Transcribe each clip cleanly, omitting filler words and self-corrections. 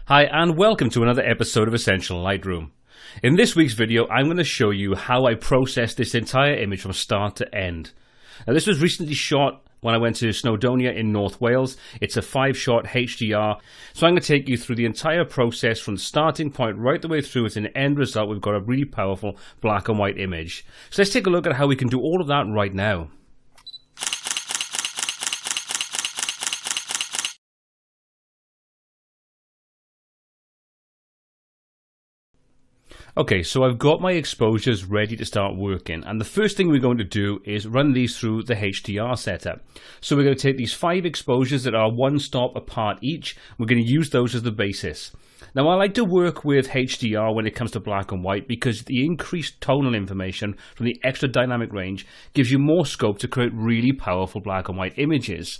Hi and welcome to another episode of Essential Lightroom. In this week's video I'm going to show you how I processed this entire image from start to end. Now this was recently shot when I went to Snowdonia in North Wales. It's a 5-shot HDR, so I'm going to take you through the entire process from the starting point right the way through to the end result. We've got a really powerful black and white image. So let's take a look at how we can do all of that right now. Okay, so I've got my exposures ready to start working, and the first thing we're going to do is run these through the HDR setup. So we're going to take these 5 exposures that are one stop apart each. We're going to use those as the basis. Now I like to work with HDR when it comes to black and white because the increased tonal information from the extra dynamic range gives you more scope to create really powerful black and white images.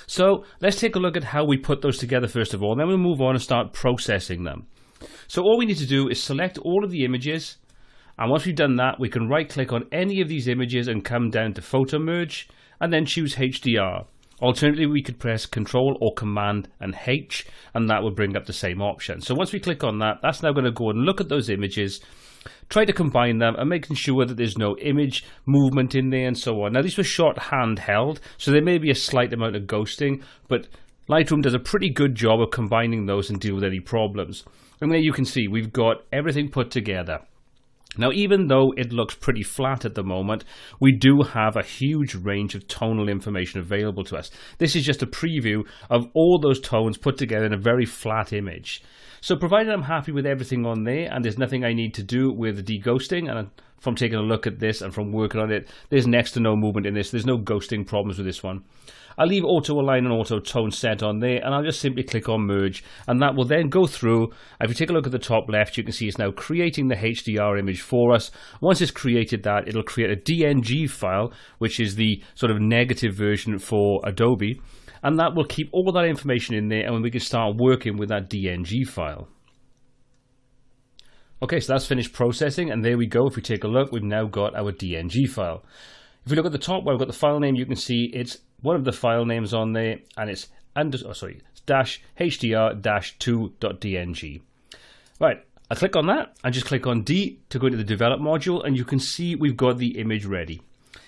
So let's take a look at how we put those together first of all, and then we'll move on and start processing them. So all we need to do is select all of the images, and once we've done that we can right click on any of these images and come down to photo merge and then choose HDR. Alternatively we could press Ctrl or Command and H and that will bring up the same option. So once we click on that, that's now going to go and look at those images, try to combine them and making sure that there's no image movement in there and so on. Now these were shot handheld, so there may be a slight amount of ghosting, but Lightroom does a pretty good job of combining those and deal with any problems. And there you can see we've got everything put together. Now even though it looks pretty flat at the moment, we do have a huge range of tonal information available to us. This is just a preview of all those tones put together in a very flat image. So provided I'm happy with everything on there and there's nothing I need to do with de-ghosting, and from taking a look at this and from working on it, there's next to no movement in this. There's no ghosting problems with this one. I'll leave auto align and auto tone set on there, and I'll just simply click on merge, and that will then go through. If you take a look at the top left, you can see it's now creating the HDR image for us. Once it's created that, it'll create a DNG file, which is the sort of negative version for Adobe, and that will keep all that information in there, and then we can start working with that DNG file. Okay, so that's finished processing, and there we go. If we take a look, we've now got our DNG file. If we look at the top where we've got the file name, you can see it's one of the file names on there, and it's -hdr-2.dng. Right, I click on that, I just click on D to go to the develop module, and you can see we've got the image ready.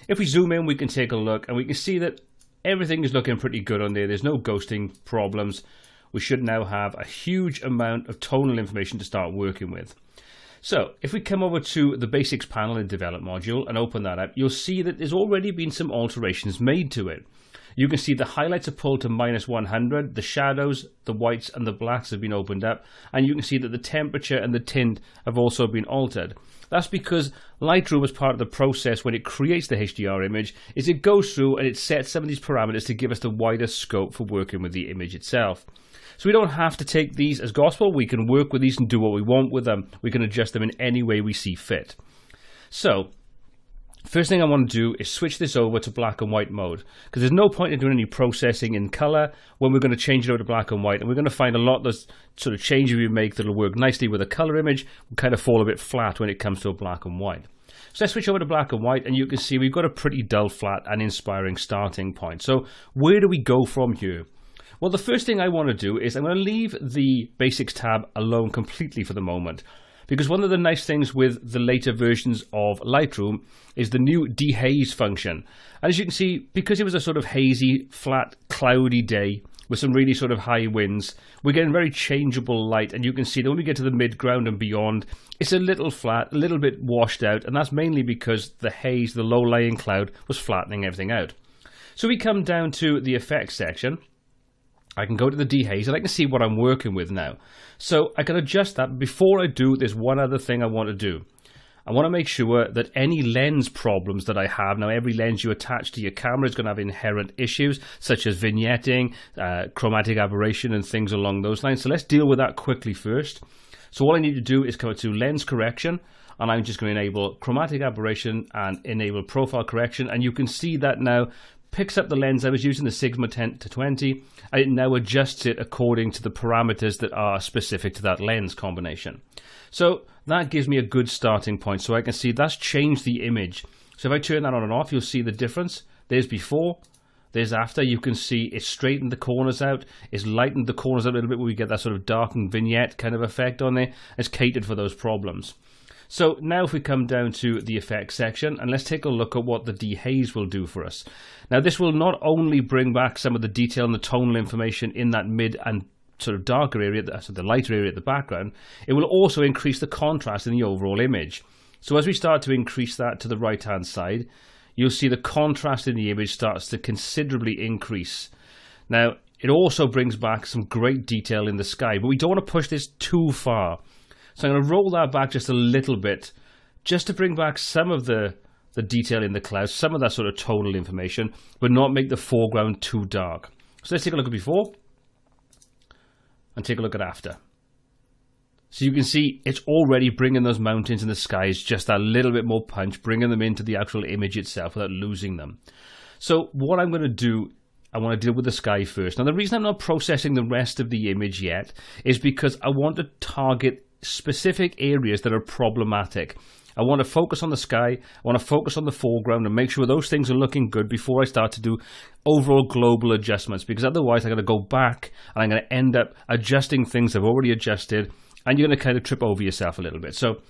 If we zoom in, we can take a look, and we can see that everything is looking pretty good on there. There's no ghosting problems. We should now have a huge amount of tonal information to start working with. So if we come over to the basics panel in develop module and open that up, you'll see that there's already been some alterations made to it. You can see the highlights are pulled to -100, the shadows, the whites and the blacks have been opened up, and you can see that the temperature and the tint have also been altered. That's because Lightroom, as part of the process when it creates the HDR image, is it goes through and it sets some of these parameters to give us the wider scope for working with the image itself. So we don't have to take these as gospel. We can work with these and do what we want with them. We can adjust them in any way we see fit. So first thing I want to do is switch this over to black and white mode, because there's no point in doing any processing in color when we're going to change it over to black and white, and we're going to find a lot of those sort of changes we make that'll work nicely with a color image will kind of fall a bit flat when it comes to a black and white. So let's switch over to black and white, and you can see we've got a pretty dull, flat and inspiring starting point. So where do we go from here? Well, the first thing I want to do is I'm going to leave the Basics tab alone completely for the moment, because one of the nice things with the later versions of Lightroom is the new dehaze function. And as you can see, because it was a sort of hazy, flat, cloudy day with some really sort of high winds, we're getting very changeable light, and you can see that when we get to the mid-ground and beyond, it's a little flat, a little bit washed out, and that's mainly because the haze, the low-lying cloud, was flattening everything out. So we come down to the effects section. I can go to the dehaze and I can see what I'm working with now. So I can adjust that. Before I do, there's one other thing I want to do. I want to make sure that any lens problems that I have, now every lens you attach to your camera is going to have inherent issues such as vignetting, chromatic aberration and things along those lines. So let's deal with that quickly first. So all I need to do is come to lens correction, and I'm just going to enable chromatic aberration and enable profile correction, and you can see that now picks up the lens I was using, the Sigma 10-20, and it now adjusts it according to the parameters that are specific to that lens combination. So that gives me a good starting point, so I can see that's changed the image. So if I turn that on and off, you'll see the difference. There's before, There's after. You can see it's straightened the corners out. It's lightened the corners out a little bit where we get that sort of darkened vignette kind of effect on there. It's catered for those problems. So now if we come down to the effects section and let's take a look at what the dehaze will do for us. Now this will not only bring back some of the detail and the tonal information in that mid and sort of darker area, so the lighter area at the background, it will also increase the contrast in the overall image. So as we start to increase that to the right hand side, you'll see the contrast in the image starts to considerably increase. Now it also brings back some great detail in the sky, but we don't want to push this too far. So I'm going to roll that back just a little bit, just to bring back some of the detail in the clouds, some of that sort of tonal information, but not make the foreground too dark. So let's take a look at before, and take a look at after. So you can see it's already bringing those mountains and the skies just a little bit more punch, bringing them into the actual image itself without losing them. So what I'm going to do, I want to deal with the sky first. Now the reason I'm not processing the rest of the image yet is because I want to target specific areas that are problematic. I want to focus on the sky, I want to focus on the foreground and make sure those things are looking good before I start to do overall global adjustments, because otherwise I'm going to go back and I'm going to end up adjusting things I've already adjusted and you're going to kind of trip over yourself a little bit. So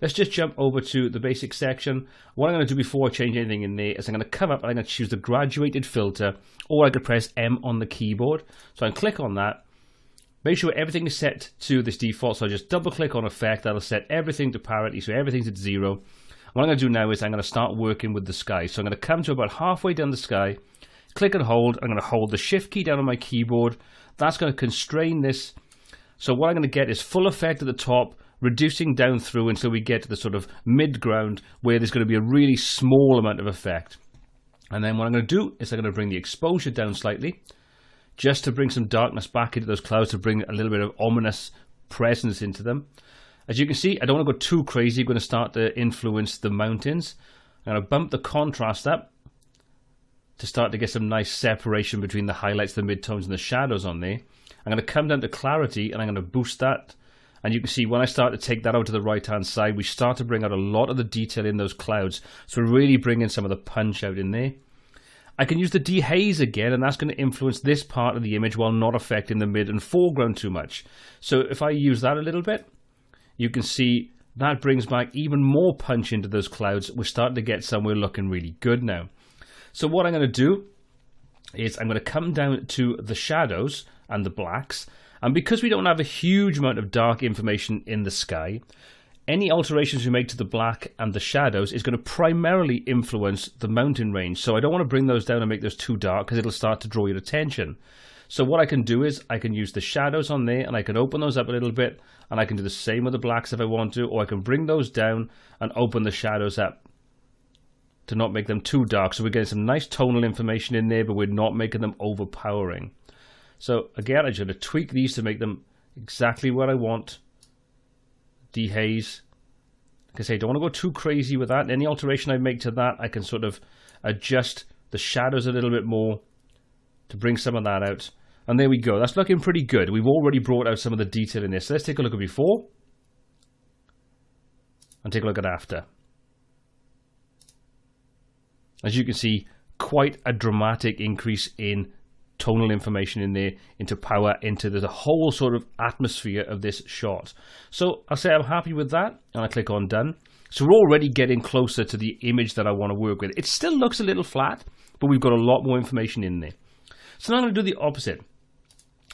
let's just jump over to the basic section. What I'm going to do before I change anything in there is I'm going to come up and I'm going to choose the graduated filter, or I could press M on the keyboard. So I can click on that. Make sure everything is set to this default, so I just double click on effect, that'll set everything to parity, so everything's at 0. What I'm going to do now is I'm going to start working with the sky. So I'm going to come to about halfway down the sky, click and hold, I'm going to hold the shift key down on my keyboard, that's going to constrain this. So what I'm going to get is full effect at the top, reducing down through until we get to the sort of mid-ground where there's going to be a really small amount of effect. And then what I'm going to do is I'm going to bring the exposure down slightly, just to bring some darkness back into those clouds, to bring a little bit of ominous presence into them. As you can see, I don't want to go too crazy. I'm going to start to influence the mountains. I'm going to bump the contrast up to start to get some nice separation between the highlights, the midtones, and the shadows on there. I'm going to come down to clarity, and I'm going to boost that. And you can see when I start to take that out to the right-hand side, we start to bring out a lot of the detail in those clouds. So we're really bringing some of the punch out in there. I can use the dehaze again, and that's going to influence this part of the image while not affecting the mid and foreground too much. So if I use that a little bit, you can see that brings back even more punch into those clouds. We're starting to get somewhere looking really good now. So what I'm going to do is I'm going to come down to the shadows and the blacks, and because we don't have a huge amount of dark information in the sky, any alterations we make to the black and the shadows is going to primarily influence the mountain range. So I don't want to bring those down and make those too dark because it'll start to draw your attention. So what I can do is I can use the shadows on there and I can open those up a little bit, and I can do the same with the blacks if I want to, or I can bring those down and open the shadows up to not make them too dark. So we're getting some nice tonal information in there, but we're not making them overpowering. So again, I'm going to tweak these to make them exactly what I want. Dehaze. Like I say, I don't want to go too crazy with that. Any alteration I make to that, I can sort of adjust the shadows a little bit more to bring some of that out. And there we go. That's looking pretty good. We've already brought out some of the detail in this. So let's take a look at before and take a look at after. As you can see, quite a dramatic increase in tonal information in there, into power, into the whole sort of atmosphere of this shot. So I'll say I'm happy with that, and I click on done. So we're already getting closer to the image that I want to work with. It still looks a little flat, but we've got a lot more information in there. So now I'm going to do the opposite.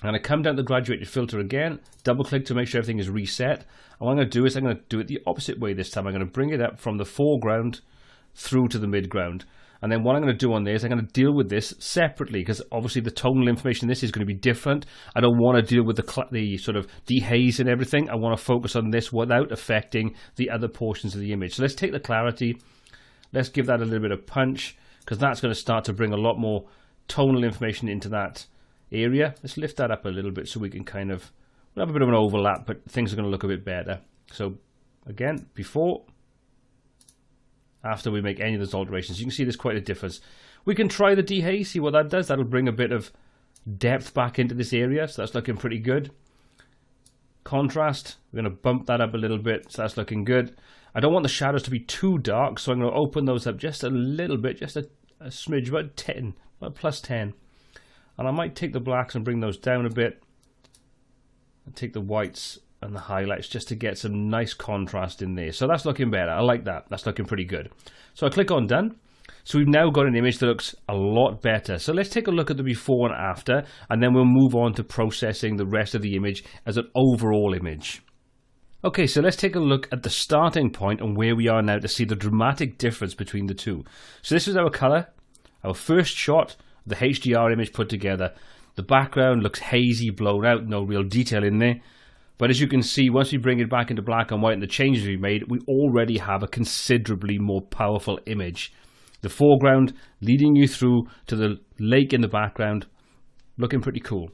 I'm going to come down to the graduated filter again, double click to make sure everything is reset. And what I'm going to do is I'm going to do it the opposite way this time. I'm going to bring it up from the foreground through to the midground. And then what I'm going to do on this, I'm going to deal with this separately, because obviously the tonal information in this is going to be different. I don't want to deal with the sort of dehaze and everything. I want to focus on this without affecting the other portions of the image. So let's take the clarity. Let's give that a little bit of punch, because that's going to start to bring a lot more tonal information into that area. Let's lift that up a little bit so we can kind of, we'll have a bit of an overlap, but things are going to look a bit better. So again, before, after we make any of those alterations, you can see there's quite a difference. We can try the dehaze, see what that does. That'll bring a bit of depth back into this area, so that's looking pretty good. Contrast, we're going to bump that up a little bit, so that's looking good. I don't want the shadows to be too dark, so I'm going to open those up just a little bit, just a smidge, about 10 about +10. And I might take the blacks and bring those down a bit. And take the whites and the highlights just to get some nice contrast in there. So that's looking better. I like that. That's looking pretty good. So I click on done. So we've now got an image that looks a lot better. So let's take a look at the before and after, and then we'll move on to processing the rest of the image as an overall image. Okay, so let's take a look at the starting point and where we are now to see the dramatic difference between the two. So this is our color, our first shot, the HDR image put together. The background looks hazy, blown out, no real detail in there. But as you can see, once we bring it back into black and white and the changes we made, we already have a considerably more powerful image. The foreground leading you through to the lake in the background, looking pretty cool.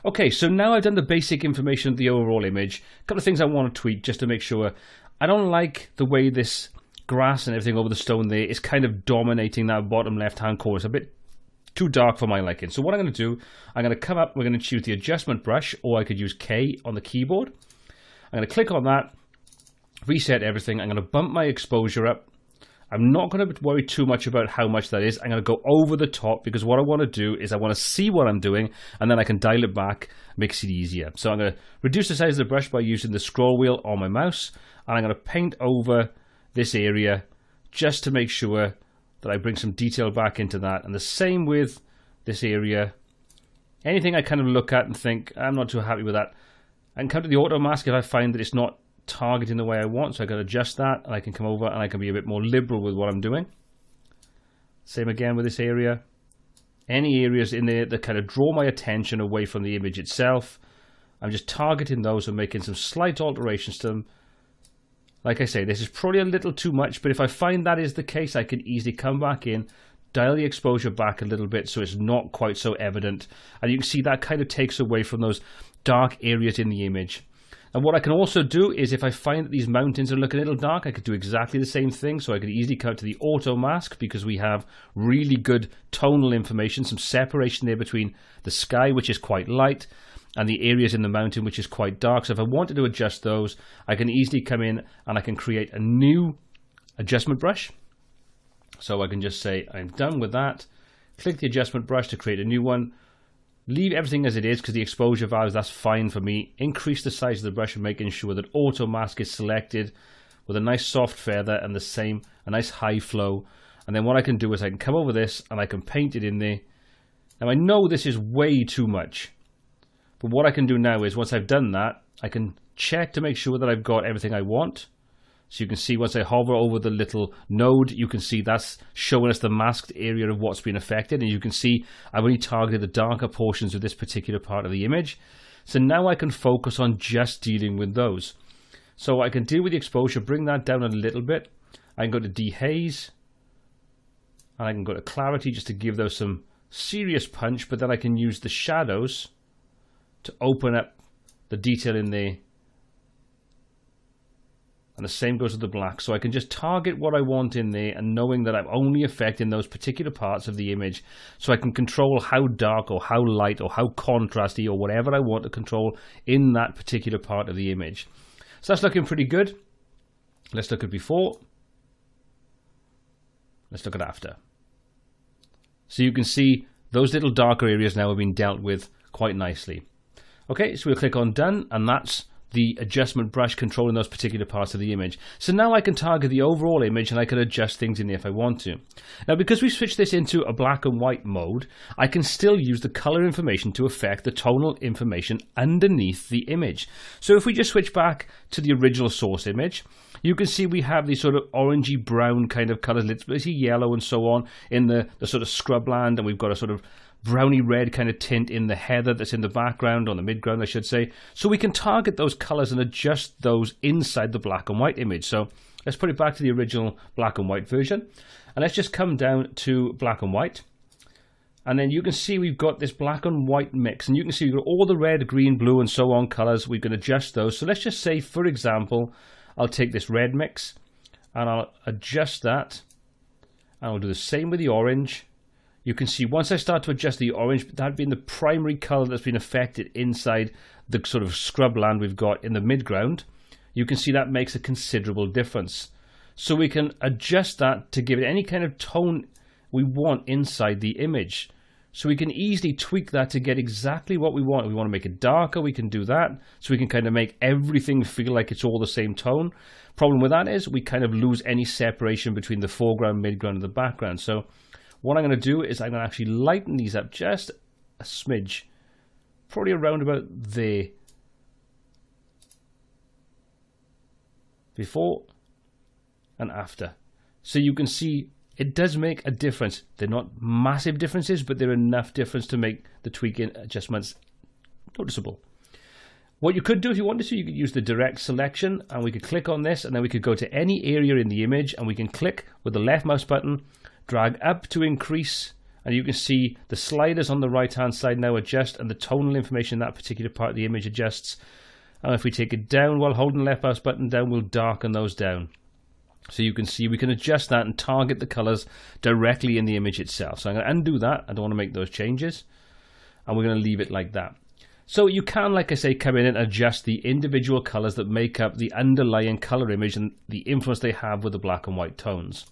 Okay, so now I've done the basic information of the overall image. A couple of things I want to tweak just to make sure. I don't like the way this grass and everything over the stone there is kind of dominating that bottom left-hand corner. It's a bit too dark for my liking. So what I'm going to do, I'm going to come up, we're going to choose the adjustment brush, or I could use K on the keyboard. I'm going to click on that, reset everything. I'm going to bump my exposure up. I'm not going to worry too much about how much that is. I'm going to go over the top because what I want to do is I want to see what I'm doing and then I can dial it back, makes it easier. So I'm going to reduce the size of the brush by using the scroll wheel on my mouse, and I'm going to paint over this area just to make sure that I bring some detail back into that. And the same with this area. Anything I kind of look at and think, I'm not too happy with that, I can come to the auto mask if I find that it's not targeting the way I want. So I can adjust that, and I can come over and I can be a bit more liberal with what I'm doing. Same again with this area. Any areas in there that kind of draw my attention away from the image itself, I'm just targeting those and making some slight alterations to them. Like I say, this is probably a little too much, but if I find that is the case, I can easily come back in, dial the exposure back a little bit so it's not quite so evident. And you can see that kind of takes away from those dark areas in the image. And what I can also do is if I find that these mountains are looking a little dark, I could do exactly the same thing. So I could easily come to the auto mask because we have really good tonal information, some separation there between the sky, which is quite light, and the areas in the mountain, which is quite dark. So if I wanted to adjust those, I can easily come in and I can create a new adjustment brush. So I can just say, I'm done with that. Click the adjustment brush to create a new one. Leave everything as it is because the exposure values, that's fine for me. Increase the size of the brush and making sure that auto mask is selected with a nice soft feather and the same, a nice high flow. And then what I can do is I can come over this and I can paint it in there. Now I know this is way too much. But what I can do now is once I've done that, I can check to make sure that I've got everything I want. So you can see once I hover over the little node, you can see that's showing us the masked area of what's been affected. And you can see I've only targeted the darker portions of this particular part of the image. So now I can focus on just dealing with those. So I can deal with the exposure, bring that down a little bit. I can go to dehaze. And I can go to clarity just to give those some serious punch. But then I can use the shadows to open up the detail in there. And the same goes with the black. So I can just target what I want in there and knowing that I'm only affecting those particular parts of the image. So I can control how dark or how light or how contrasty or whatever I want to control in that particular part of the image. So that's looking pretty good. Let's look at before. Let's look at after. So you can see those little darker areas now have been dealt with quite nicely. Okay, so we'll click on done, and that's the adjustment brush controlling those particular parts of the image. So now I can target the overall image and I can adjust things in there if I want to. Now because we switched this into a black and white mode, I can still use the color information to affect the tonal information underneath the image. So if we just switch back to the original source image, you can see we have these sort of orangey brown kind of colors, let's see yellow and so on in the sort of scrubland, and we've got a sort of browny red kind of tint in the heather that's in the background, on the midground I should say. So we can target those colors and adjust those inside the black and white image. So let's put it back to the original black and white version. And let's just come down to black and white. And then you can see we've got this black and white mix. And you can see we've got all the red, green, blue and so on colors. We can adjust those. So let's just say, for example, I'll take this red mix and I'll adjust that. And I'll do the same with the orange. You can see once I start to adjust the orange, that being the primary color that's been affected inside the sort of scrubland we've got in the midground, you can see that makes a considerable difference. So we can adjust that to give it any kind of tone we want inside the image. So we can easily tweak that to get exactly what we want. If we want to make it darker, we can do that. So we can kind of make everything feel like it's all the same tone. Problem with that is we kind of lose any separation between the foreground, midground, and the background. So what I'm going to do is I'm going to actually lighten these up just a smidge. Probably around about there. Before and after. So you can see it does make a difference. They're not massive differences, but they're enough difference to make the tweaking adjustments noticeable. What you could do if you wanted to, you could use the direct selection, and we could click on this, and then we could go to any area in the image, and we can click with the left mouse button, drag up to increase, and you can see the sliders on the right hand side now adjust, and the tonal information in that particular part of the image adjusts. And if we take it down while holding the left mouse button down, we'll darken those down. So you can see we can adjust that and target the colors directly in the image itself. So I'm going to undo that. I don't want to make those changes. And we're going to leave it like that. So you can, like I say, come in and adjust the individual colors that make up the underlying color image and the influence they have with the black and white tones.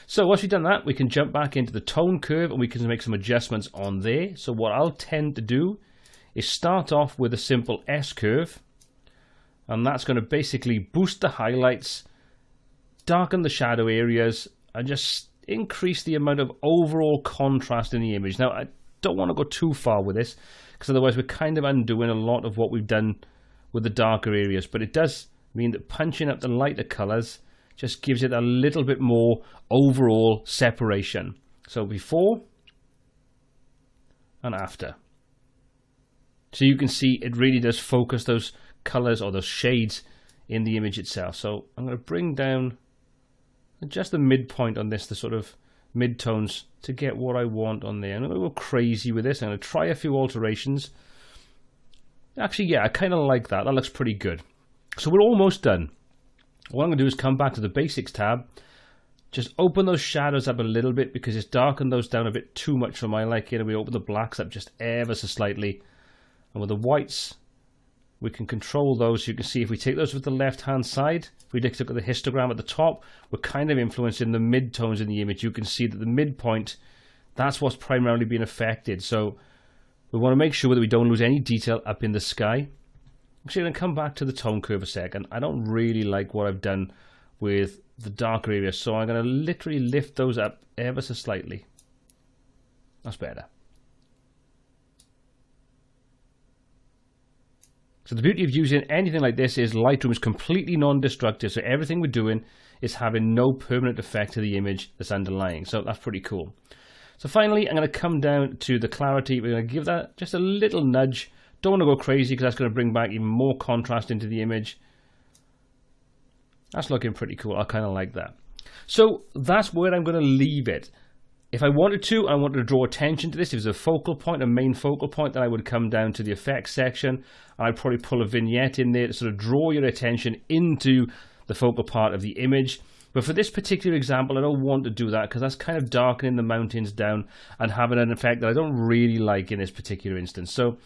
So once we've done that, we can jump back into the tone curve and we can make some adjustments on there. So what I'll tend to do is start off with a simple S curve. And that's going to basically boost the highlights, darken the shadow areas, and just increase the amount of overall contrast in the image. Now, I don't want to go too far with this, because otherwise we're kind of undoing a lot of what we've done with the darker areas. But it does mean that punching up the lighter colors just gives it a little bit more overall separation. So before and after. So you can see it really does focus those colors or those shades in the image itself. So I'm going to bring down just the midpoint on this, the sort of mid-tones, to get what I want on there. I'm going to go crazy with this. I'm going to try a few alterations. Actually, yeah, I kind of like that. That looks pretty good. So we're almost done. What I'm going to do is come back to the Basics tab, just open those shadows up a little bit because it's darkened those down a bit too much for my liking. And we open the blacks up just ever so slightly. And with the whites, we can control those. You can see if we take those with the left hand side, if we look at the histogram at the top, we're kind of influencing the mid-tones in the image. You can see that the midpoint, that's what's primarily being affected. So we want to make sure that we don't lose any detail up in the sky. Actually, I'm going to come back to the tone curve a second. I don't really like what I've done with the darker areas, so I'm going to literally lift those up ever so slightly. That's better. So the beauty of using anything like this is Lightroom is completely non-destructive, so everything we're doing is having no permanent effect to the image that's underlying. So that's pretty cool. So finally, I'm going to come down to the clarity. We're going to give that just a little nudge. Don't want to go crazy because that's going to bring back even more contrast into the image. That's looking pretty cool. I kind of like that. So that's where I'm going to leave it. If I wanted to, I wanted to draw attention to this. If it was a focal point, a main focal point, then I would come down to the effects section. And I'd probably pull a vignette in there to sort of draw your attention into the focal part of the image. But for this particular example, I don't want to do that because that's kind of darkening the mountains down and having an effect that I don't really like in this particular instance. So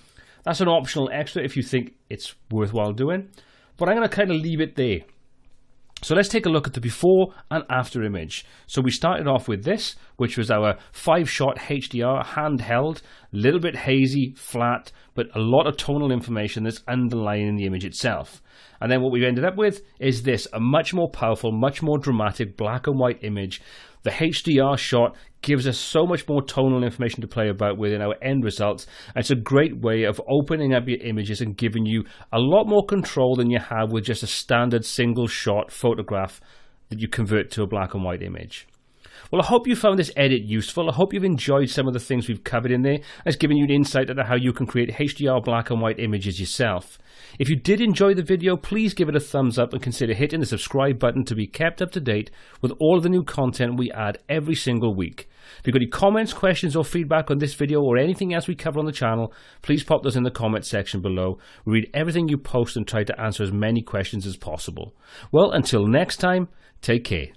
that's an optional extra if you think it's worthwhile doing. But I'm going to kind of leave it there. So let's take a look at the before and after image. So we started off with this, which was our 5-shot HDR handheld, a little bit hazy, flat, but a lot of tonal information that's underlying the image itself. And then what we've ended up with is this, a much more powerful, much more dramatic black and white image. The HDR shot gives us so much more tonal information to play about with in our end results. And it's a great way of opening up your images and giving you a lot more control than you have with just a standard single shot photograph that you convert to a black and white image. Well, I hope you found this edit useful. I hope you've enjoyed some of the things we've covered in there. It's given you an insight into how you can create HDR black and white images yourself. If you did enjoy the video, please give it a thumbs up and consider hitting the subscribe button to be kept up to date with all of the new content we add every single week. If you've got any comments, questions or feedback on this video or anything else we cover on the channel, please pop those in the comment section below. We read everything you post and try to answer as many questions as possible. Well, until next time, take care.